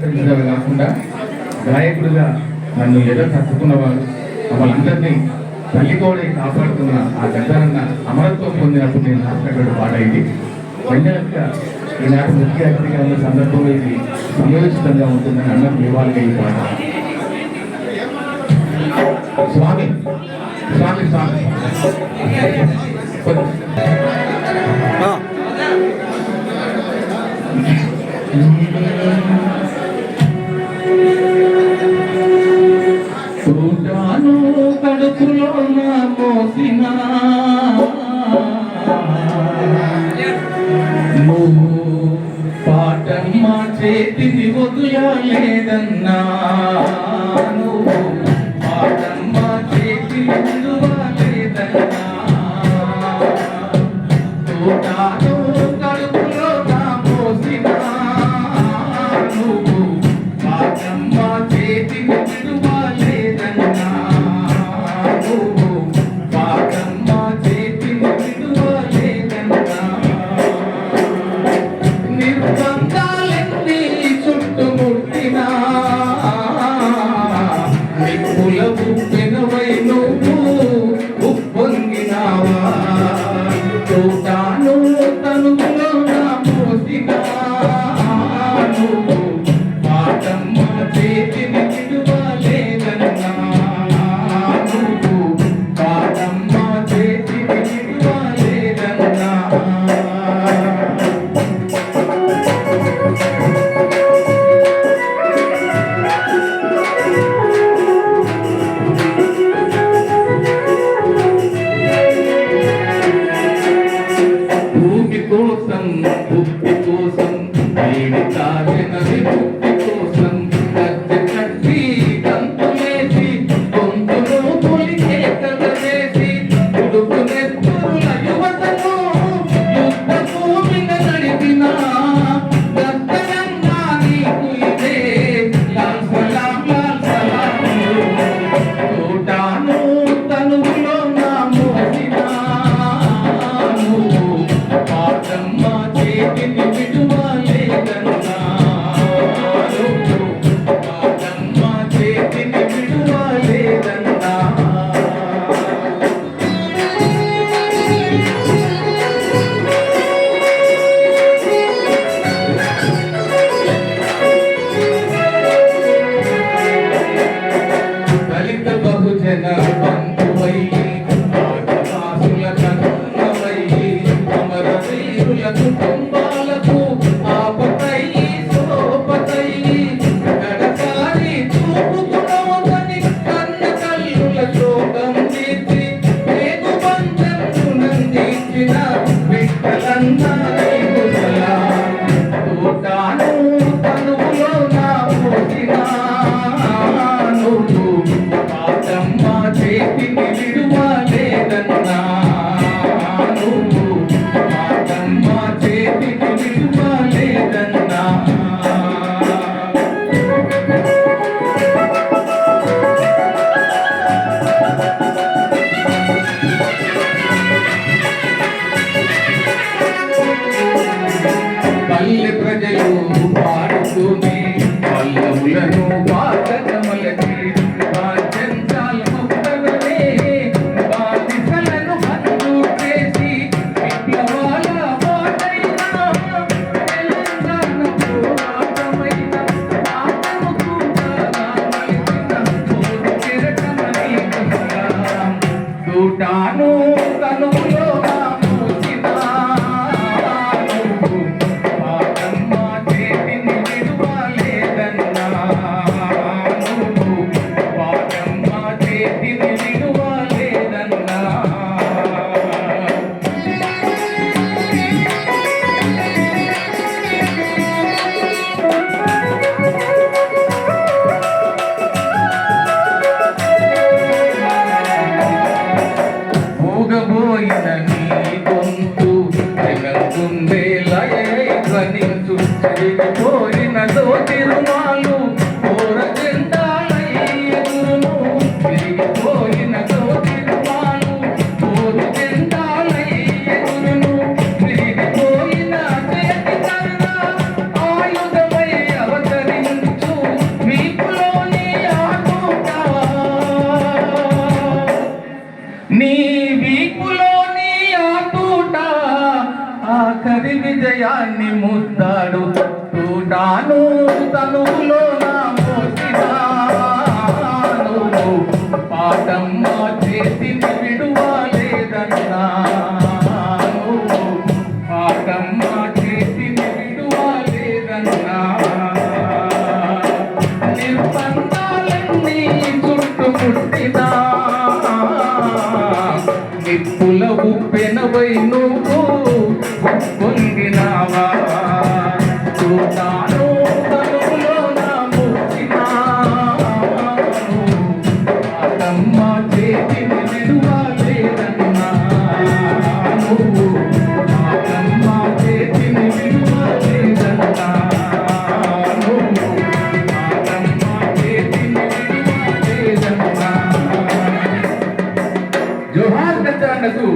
కాకుండా గాయకుడిగా నన్ను ఎదో తట్టుకున్నవాడు వాళ్ళందరినీ తల్లికోడై కాపాడుతున్న ఆ దగ్గరన్న అమరత్వం పొందినప్పుడు నేను రాసినటువంటి పాట ఇది. వెంటనే ఈనాటి ముఖ్య అతిథిగా ఉన్న సందర్భంలో ఇది సంయోజితంగా ఉంటుందని అన్నది ఇవ్వాలి ఈ పాట. స్వామి స్వామి స్వామి చూడాను కడుపులో నా మోసిన నువ్వు పాటమ్మ చేతిని వదుయలేదన్నా, నువ్వు పాటమ్మ చేతిని వదుయలేదన్నా. చూడాను కడుపులో నా మోసిన నువ్వు పాటమ్మ చేతిని విడువలేదన్నా, నువ్వు పాటమ్మ చేతిని విడువలేదన్నా. నిర్బంధాలన్నీ చుట్టుముట్టినా నిప్పుల ఉప్పెనవై నువ్వు ఉప్పొంగినావా. చూడాను తనువులో నా మోసినా నువ్వు పాటమ్మ చేతిని విడువలేదన్నా, నువ్వు పాటమ్మ చేతిని విడువలేదన్నా. భూమి కోసం భక్తి కోసం వేడి తాగిన విముక్తి కోసం గద్దె కట్టి గంతులేసి గొంతులో పొలికే కదలేసి ఉడుకు నెత్తుల యువతను యుద్ధ భూమిన నడిపిన గద్దరంగా నీకు ఇదే లాల్ సలాం లాల్ సలాం. చూడాను తనువులో నా మోసినా నువ్వు పాటమ్మ చేతిని విడువలేదన్నా, నువ్వు పాటమ్మ చేతిని విడువలేదన్నా. దళిత బహుజన బంధువై ఆదివాసుల కన్నవై అమర వీరుల కుటుంబాలకు ఆపతై సోపతై గడసారి చూపుకునవని కన్న కల్లుల శోకం తీర్చి పేగు బంధంచునందించిన బిడ్డలన్నా నీకు సలాం. చూడాను తనువులో నా మోసినా నువ్వు పాటమ్మ చేతిని విడువలేదన్నా, నువ్వు పాటమ్మ చేతిని విడువలేదన్నా. పల్లె ప్రజలు పాడుతూనే పల్లవులను పాతకమలకి బాధ్యంతాల మొక్కలనే బాధిసలను హద్దు చేసి విప్లవాల బాటైన తెలంగాణ పోరాటమైన ఆటముకు మలిచిన మూడు కిరటమని సలాం. చూడాను తనువులో నా మోసినా నువ్వు పాటమ్మ చేతిని విడువలేదన్నా, నువ్వు పాటమ్మ చేతిని విడువలేదన్నా. తనువులో నా మోసినా పాటమ్మ చేతిని విడువలేదన్నా పాటమ్మ చేతిని విడువలేదన్నా నిర్బంధాలన్నీ చుట్టుముట్టినా నిప్పుల ఉప్పెనవై నువ్వు పొంగినావా చూడాను తనువులో నా ముచ్చినా పాటమ్మ చేతిని విడువలేదన్నా పాటమ్మ చేతిని విడువలేదన్నా పాటమ్మ చేతిని విడువలేదన్నా జోహార్ గద్దరన్నకు